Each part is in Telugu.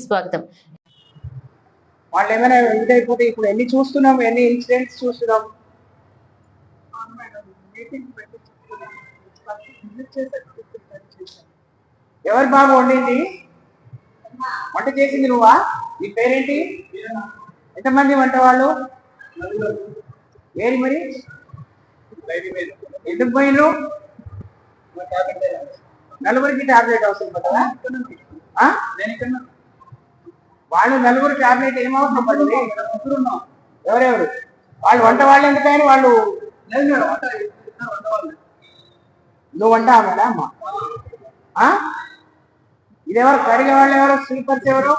స్వాగతం. వాళ్ళు ఏమైనా ఇదైపోతే ఇప్పుడు ఎన్ని చూస్తున్నాం, ఎన్ని ఇన్సిడెంట్స్ చూస్తున్నాం. ఎవరు బాబు వండింది? వంట చేసింది నువ్వా? నీ పేరేంటి? ఎంతమంది వంట వాళ్ళు? ఏది మరి ఎందుకు పోయిను? నలుగురికి టాబ్లెట్ అవసరం పడదా? వాళ్ళు నలుగురు టాబ్లెట్ ఏమవసరం పడుతుంది? ఎవరెవరు వాళ్ళు? వంట వాళ్ళు ఎందుకని వాళ్ళు? నువ్వు వంట ఆమెడా అమ్మా? ఇదెవరు కడిగే వాళ్ళు? ఎవరు స్లీపర్స్? ఎవరు?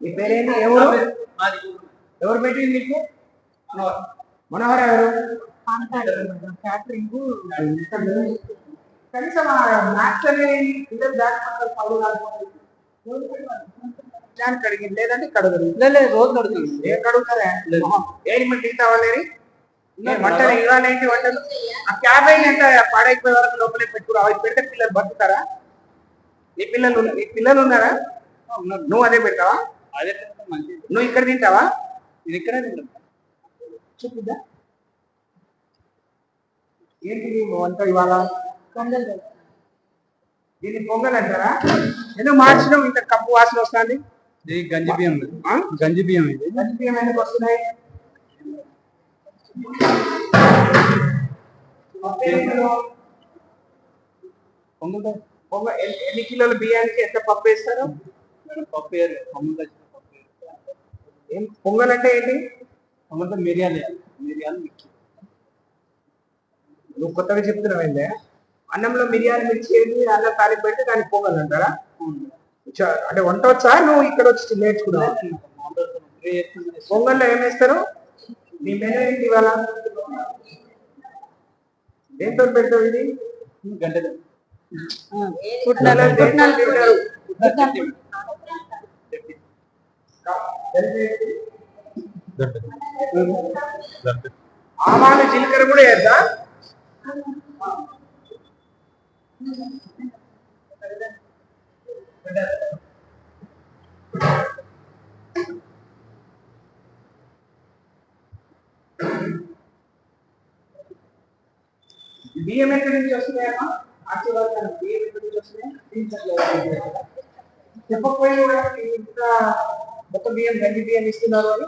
నీ పేరేంటి? ఎవరు ఎవరు పెట్టింది నీకు? మనోహర్ ఎవరు? క్యాటరింగ్ కనీసం కడిగింది లేదంటే కడగరు. రోజు కడుగుతుంది. ఏం కడుగుతారా? ఏది మరి టీ కావాలని వంటలు ఇవాళ ఏంటి వంటలు? ఆ క్యాబేజ్ ఎంత పాడైపోయే వరకు లోపలే పెట్టుకురా. అవి పెడితే పిల్లలు బతుకుతారా? నీ పిల్లలు ఉన్నారా? నువ్వు అదే పెట్టావా? అదే నువ్వు ఇక్కడ తింటావా? ఇది ఇక్కడే తింటా. చూపిద్దా ఏంటి వంట ఇవాళ? దీన్ని పొంగల్ అంటారా? ఎందుకు మార్చడం? ఇంత కప్పు వాసన వస్తుంది. గంజి బియ్యం. గంజి బియ్యం. ఇది గంజి బియ్యం ఎందుకు వస్తున్నాయి? పొంగల్ ఎన్ని కిలోల బియ్యానికి ఎంత పప్పు వేస్తారు? పప్పు ఏం పొంగల్ అంటే ఏంటి? పొంగల్ మిరియాలు మిక్కి. నువ్వు కొత్తగా చెప్తున్నావు ఏంటే? అన్నంలో మిరియాలు మిర్చి అన్నం తాలింపు పెట్టి దానికి పొంగల్ అంటారా? అంటే వంట వచ్చా? నువ్వు ఇక్కడ వచ్చి నేర్చుకున్నావు? పొంగల్లో ఏం వేస్తారు? నీ మెనూ ఏంటి ఇవాళ? దేంతో పెడతావు ఇది? గంటలు ఆవాలు జీలకర్ర కూడా వేద్దా? బియ్యం ఎక్కడి నుంచి వస్తున్నాయమ్మా? ఆశీర్వాదాలు బియ్యం ఎక్కడి నుంచి వస్తున్నాయి? చెప్పకపోయినా ఇంత మొత్తం బియ్యం గంజి బియ్యం ఇస్తున్నారు అని